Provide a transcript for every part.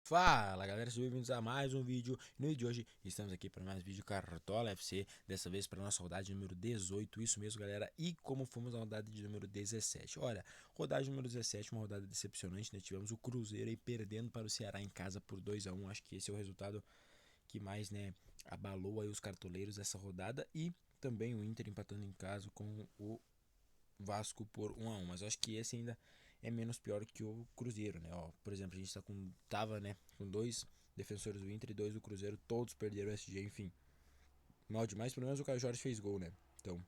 Fala galera, sejam bem-vindos a mais um vídeo. No vídeo de hoje estamos aqui para mais um vídeo Cartola FC, dessa vez para nossa rodada número 18, isso mesmo galera. E como fomos na rodada de número 17? Olha, rodada número 17, uma rodada decepcionante, né? Tivemos o Cruzeiro aí perdendo para o Ceará em casa por 2-1. Acho que esse é o resultado que mais, né, abalou aí os cartoleiros dessa rodada. E também o Inter empatando em casa com o Vasco por 1-1, mas eu acho que esse ainda é menos pior que o Cruzeiro, né? Ó, por exemplo, a gente tava, né, com dois defensores do Inter e dois do Cruzeiro, todos perderam o SG, enfim. Mal demais, pelo menos o Caio Jorge fez gol, né? Então,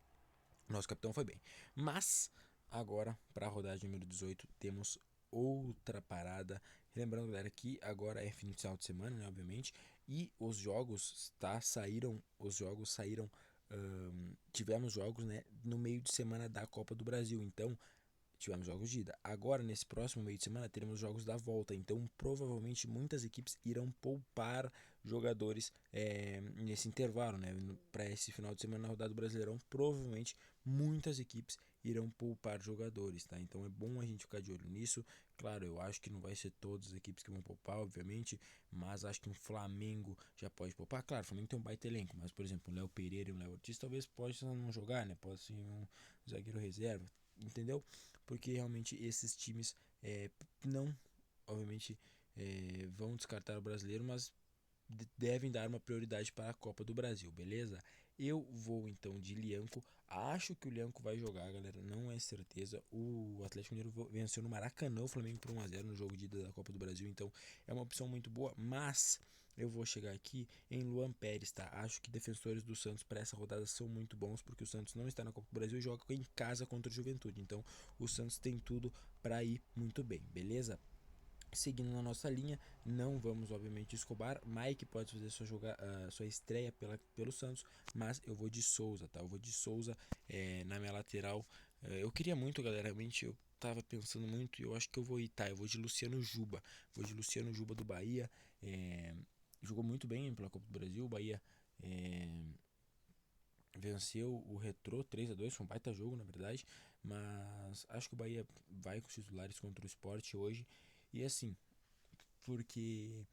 nosso capitão foi bem. Mas agora, para a rodada número 18, temos outra parada. Lembrando, galera, que agora é final de semana, né, obviamente, e os jogos saíram. Tivemos jogos, né, no meio de semana da Copa do Brasil, então tivemos jogos de ida. Agora, nesse próximo meio de semana, teremos jogos da volta. Então, provavelmente, muitas equipes irão poupar jogadores nesse intervalo, né? Para esse final de semana na rodada do Brasileirão, provavelmente muitas equipes irão poupar jogadores, tá? Então, é bom a gente ficar de olho nisso. Claro, eu acho que não vai ser todas as equipes que vão poupar, obviamente, mas acho que um Flamengo já pode poupar. Claro, o Flamengo tem um baita elenco, mas, por exemplo, o Léo Pereira e o Léo Ortiz talvez possam não jogar, né? Pode ser um zagueiro reserva, entendeu? Porque realmente esses times não, obviamente, vão descartar o brasileiro, mas devem dar uma prioridade para a Copa do Brasil, beleza? Eu vou então de Lianco. Acho que o Lianco vai jogar, galera. Não é certeza. O Atlético Mineiro venceu no Maracanã o Flamengo por 1-0 no jogo de ida da Copa do Brasil. Então é uma opção muito boa. Mas eu vou chegar aqui em Luan Pérez, tá? Acho que defensores do Santos para essa rodada são muito bons, porque o Santos não está na Copa do Brasil e joga em casa contra o Juventude. Então o Santos tem tudo para ir muito bem, beleza? Seguindo na nossa linha, não vamos obviamente Escobar. Mike pode fazer sua estreia pelo Santos, mas eu vou de Souza, tá? Eu vou de Souza na minha lateral. Eu queria muito, galera, realmente eu tava pensando muito e eu acho que eu vou ir, tá? Eu vou de Luciano Juba. Vou de Luciano Juba do Bahia. Jogou muito bem pela Copa do Brasil. O Bahia venceu o Retrô 3-2, foi um baita jogo na verdade, mas acho que o Bahia vai com os titulares contra o Sport hoje. E assim, porque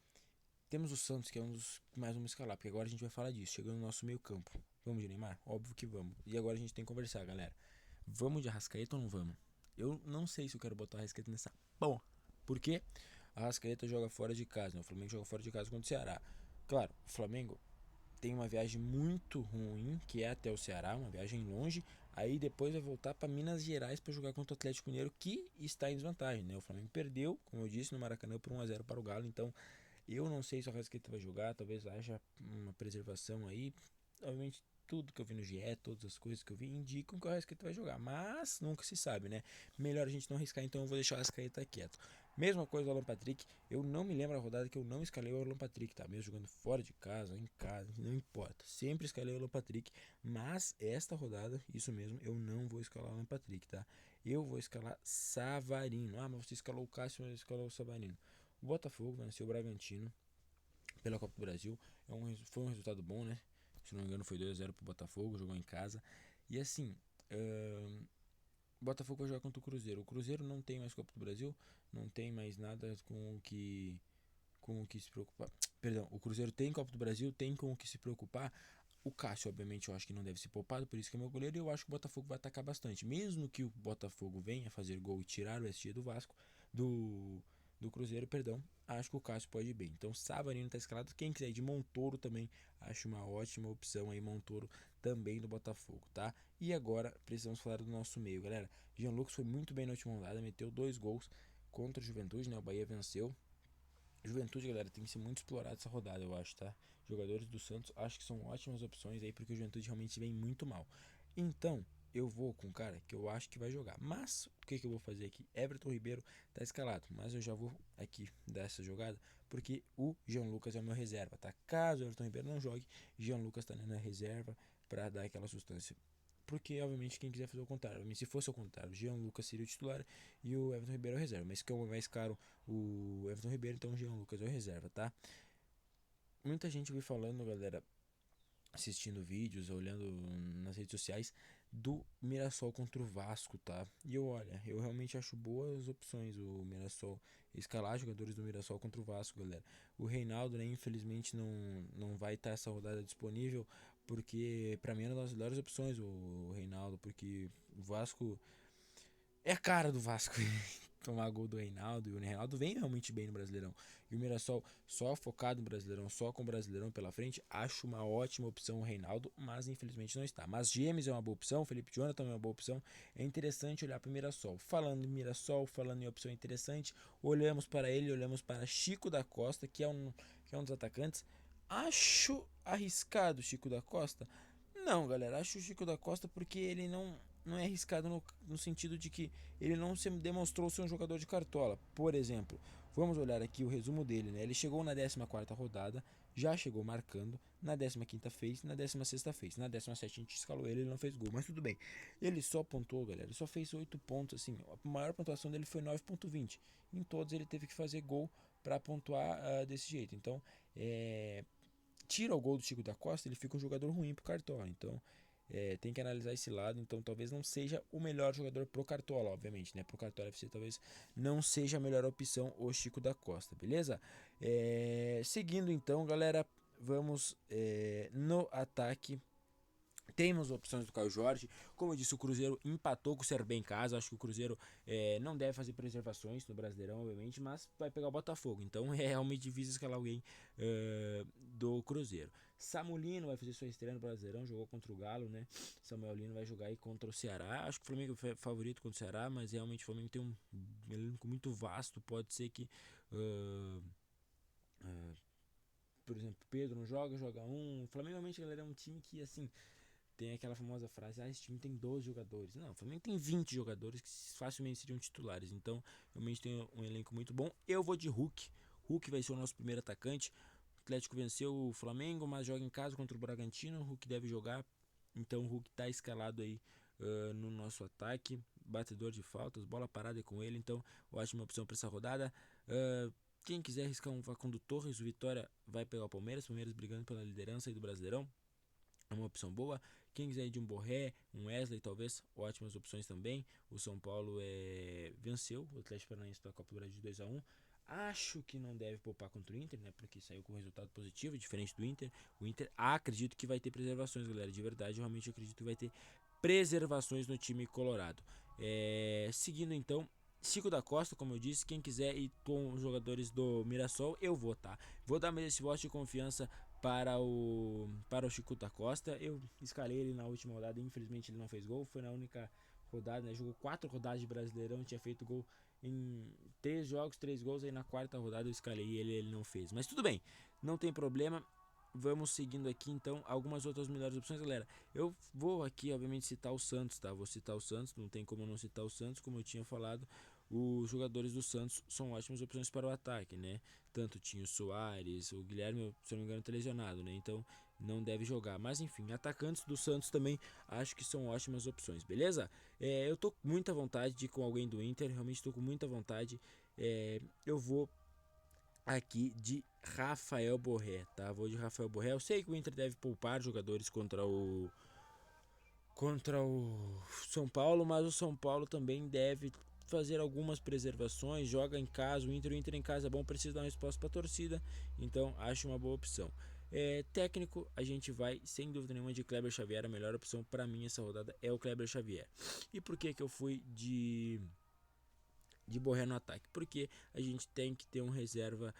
temos o Santos, que é um dos que mais vamos escalar, porque agora a gente vai falar disso, chegando no nosso meio campo. Vamos de Neymar? Óbvio que vamos. E agora a gente tem que conversar, galera. Vamos de Arrascaeta ou não vamos? Eu não sei se eu quero botar a Arrascaeta nessa. Bom, porque a Arrascaeta joga fora de casa, né? O Flamengo joga fora de casa contra o Ceará. Claro, o Flamengo tem uma viagem muito ruim, que é até o Ceará, uma viagem longe. Aí depois vai voltar para Minas Gerais para jogar contra o Atlético Mineiro, que está em desvantagem, né? O Flamengo perdeu, como eu disse, no Maracanã por 1-0 para o Galo. Então eu não sei se o Arrascaeta vai jogar, talvez haja uma preservação aí. Obviamente, tudo que eu vi no GE, todas as coisas que eu vi indicam que o Arrascaeta vai jogar, mas nunca se sabe, né? Melhor a gente não arriscar, então eu vou deixar o Arrascaeta quieto. Mesma coisa do Alan Patrick, eu não me lembro a rodada que eu não escalei o Alan Patrick, tá? Mesmo jogando fora de casa, em casa, não importa. Sempre escalei o Alan Patrick, mas esta rodada, isso mesmo, eu não vou escalar o Alan Patrick, tá? Eu vou escalar Savarino. Ah, mas você escalou o Cássio, mas escalou o Savarino. O Botafogo venceu o Bragantino pela Copa do Brasil. Foi um resultado bom, né? Se não me engano, foi 2-0 pro Botafogo, jogou em casa. E assim, o Botafogo vai jogar contra o Cruzeiro. O Cruzeiro não tem mais Copa do Brasil, não tem mais nada com o que se preocupar. Perdão, o Cruzeiro tem Copa do Brasil, tem com o que se preocupar. O Cássio, obviamente, eu acho que não deve ser poupado, por isso que é meu goleiro. E eu acho que o Botafogo vai atacar bastante. Mesmo que o Botafogo venha fazer gol e tirar o SG do Vasco, do Cruzeiro, perdão, acho que o Cássio pode ir bem. Então, Savarino está escalado. Quem quiser ir de Montoro também, acho uma ótima opção aí. Montoro também do Botafogo, tá? E agora precisamos falar do nosso meio, galera. Jean Lucas foi muito bem na última rodada, meteu 2 gols contra o Juventude, né? O Bahia venceu. Juventude, galera, tem que ser muito explorado essa rodada, eu acho, tá? Jogadores do Santos acho que são ótimas opções aí, porque o Juventude realmente vem muito mal. Então, eu vou com o cara que eu acho que vai jogar. Mas, o que eu vou fazer aqui? Everton Ribeiro tá escalado, mas eu já vou aqui dar essa jogada, porque o Jean Lucas é o meu reserva, tá? Caso o Everton Ribeiro não jogue, Jean Lucas tá na reserva para dar aquela sustância. Porque, obviamente, quem quiser fazer o contrário. Se fosse o contrário, o Jean Lucas seria o titular e o Everton Ribeiro é o reserva. Mas como é mais caro o Everton Ribeiro, então o Jean Lucas é o reserva, tá? Muita gente veio falando, galera, assistindo vídeos, olhando nas redes sociais, do Mirassol contra o Vasco, tá? E olha, eu realmente acho boas opções o Mirassol escalar jogadores do Mirassol contra o Vasco, galera. O Reinaldo, né, infelizmente não vai estar essa rodada disponível, porque pra mim é uma das melhores opções o Reinaldo, porque o Vasco é a cara do Vasco tomar gol do Reinaldo, e o Reinaldo vem realmente bem no Brasileirão. E o Mirassol só focado no Brasileirão, só com o Brasileirão pela frente, acho uma ótima opção o Reinaldo, mas infelizmente não está. Mas James é uma boa opção, Felipe Jonathan é uma boa opção. É interessante olhar para o Mirassol. Falando em Mirassol, falando em opção interessante, olhamos para ele, olhamos para Chico da Costa, que é um dos atacantes. Acho arriscado o Chico da Costa? Não, galera, acho o Chico da Costa porque ele não é arriscado no sentido de que ele não se demonstrou ser um jogador de cartola. Por exemplo, vamos olhar aqui o resumo dele, né? Ele chegou na 14ª rodada, já chegou marcando, na 15ª fez, na 16ª fez, na 17ª a gente escalou ele, ele não fez gol, mas tudo bem. Ele só pontuou, galera, ele só fez 8 pontos, assim, a maior pontuação dele foi 9,20. Em todos ele teve que fazer gol para pontuar desse jeito. Então, tira o gol do Chico da Costa, ele fica um jogador ruim pro Cartola. Então, tem que analisar esse lado. Então, talvez não seja o melhor jogador pro Cartola, obviamente, né? Pro Cartola FC, talvez não seja a melhor opção o Chico da Costa, beleza? Seguindo, então, galera, vamos no ataque. Temos opções do Caio Jorge. Como eu disse, o Cruzeiro empatou com o CRB em casa. Acho que o Cruzeiro não deve fazer preservações no Brasileirão, obviamente, mas vai pegar o Botafogo. Então é realmente difícil escalar alguém do Cruzeiro. Samulino vai fazer sua estreia no Brasileirão, jogou contra o Galo, né? Samuel Lino vai jogar aí contra o Ceará. Acho que o Flamengo é favorito contra o Ceará, mas realmente o Flamengo tem um elenco muito vasto. Pode ser que, por exemplo, Pedro não joga, joga um. O Flamengo realmente, galera, é um time que, assim, tem aquela famosa frase, esse time tem 12 jogadores. Não, o Flamengo tem 20 jogadores que facilmente seriam titulares. Então, realmente tem um elenco muito bom. Eu vou de Hulk. Hulk vai ser o nosso primeiro atacante. O Atlético venceu o Flamengo, mas joga em casa contra o Bragantino. O Hulk deve jogar. Então, o Hulk está escalado aí no nosso ataque. Batedor de faltas, bola parada é com ele. Então, ótima opção para essa rodada. Quem quiser arriscar um Facundo Torres, o Vitória vai pegar o Palmeiras. Palmeiras brigando pela liderança aí do Brasileirão. É uma opção boa. Quem quiser ir de um Borré, um Wesley, talvez, ótimas opções também. O São Paulo venceu o Atlético Paranaense pela Copa do Brasil de 2-1. Acho que não deve poupar contra o Inter, né? Porque saiu com resultado positivo, diferente do Inter. O Inter, acredito que vai ter preservações, galera. De verdade, realmente acredito que vai ter preservações no time colorado. Seguindo então, Chico da Costa, como eu disse, quem quiser ir com os jogadores do Mirassol, eu vou, tá? Vou dar mais esse voto de confiança para o Chico da Costa. Eu escalei ele na última rodada, infelizmente ele não fez gol, foi na única rodada, né? Jogou 4 rodadas de Brasileirão, tinha feito gol em 3 jogos, 3 gols, aí na quarta rodada eu escalei ele não fez. Mas tudo bem, não tem problema. Vamos seguindo aqui então algumas outras melhores opções, galera. Eu vou aqui, obviamente, citar o Santos, tá? Vou citar o Santos, não tem como não citar o Santos, como eu tinha falado. Os jogadores do Santos são ótimas opções para o ataque, né? Tanto tinha o Soares, o Guilherme, se eu não me engano, tá lesionado, né? Então não deve jogar. Mas enfim, atacantes do Santos também acho que são ótimas opções, beleza? Eu tô com muita vontade de ir com alguém do Inter, realmente tô com muita vontade. Eu vou aqui de Rafael Borré, tá? Vou de Rafael Borré. Eu sei que o Inter deve poupar jogadores contra o São Paulo, mas o São Paulo também deve fazer algumas preservações, joga em casa, o Inter em casa é bom, precisa dar uma resposta para a torcida, então acho uma boa opção. Técnico, a gente vai sem dúvida nenhuma de Kleber Xavier, a melhor opção para mim essa rodada é o Kleber Xavier. E por que eu fui de Borré no ataque? Porque a gente tem que ter um reserva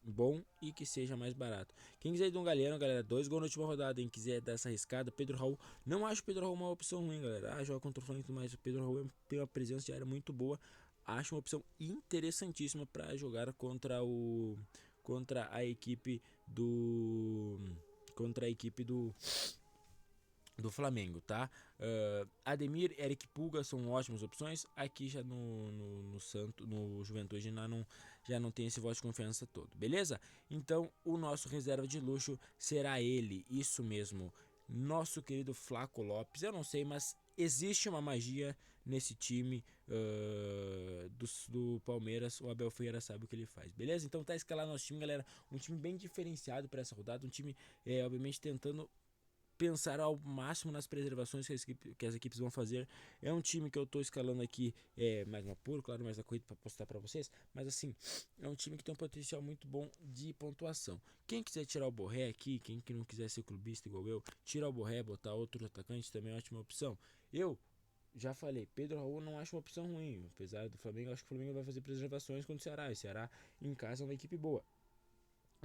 bom e que seja mais barato. Quem quiser ir de um Galhardo, galera, 2 gols na última rodada. Quem quiser dar essa arriscada, Pedro Raul. Não acho o Pedro Raul uma opção ruim, galera. Joga contra o Flamengo, mas o Pedro Raul tem uma presença de área muito boa. Acho uma opção interessantíssima para jogar contra a equipe do Flamengo, tá? Ademir, Eric Pulga são ótimas opções. Aqui já no Juventude já não tem esse voto de confiança todo, beleza? Então o nosso reserva de luxo será ele, isso mesmo, nosso querido Flaco Lopes. Eu não sei, mas existe uma magia nesse time do Palmeiras. O Abel Ferreira sabe o que ele faz, beleza? Então tá escalado nosso time, galera. Um time bem diferenciado para essa rodada, um time obviamente tentando pensar ao máximo nas preservações que as equipes vão fazer. É um time que eu tô escalando aqui, mais no apuro, claro, mais na corrida para postar para vocês, mas assim, é um time que tem um potencial muito bom de pontuação. Quem quiser tirar o Borré aqui, quem que não quiser ser clubista igual eu, tirar o Borré, botar outro atacante também é uma ótima opção. Eu já falei, Pedro Raul não acho uma opção ruim, apesar do Flamengo, acho que o Flamengo vai fazer preservações contra o Ceará, e o Ceará em casa é uma equipe boa.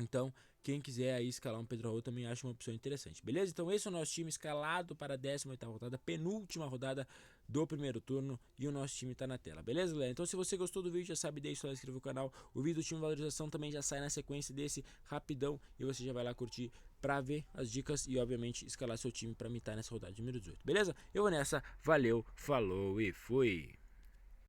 Então, quem quiser aí escalar um Pedro Raul também acha uma opção interessante, beleza? Então esse é o nosso time escalado para a 18ª rodada, penúltima rodada do primeiro turno, e o nosso time tá na tela, beleza, galera? Então se você gostou do vídeo, já sabe, deixa o like, inscreva no canal. O vídeo do time de valorização também já sai na sequência desse rapidão, e você já vai lá curtir pra ver as dicas e obviamente escalar seu time pra mitar nessa rodada de número 18, beleza? Eu vou nessa, valeu, falou e fui!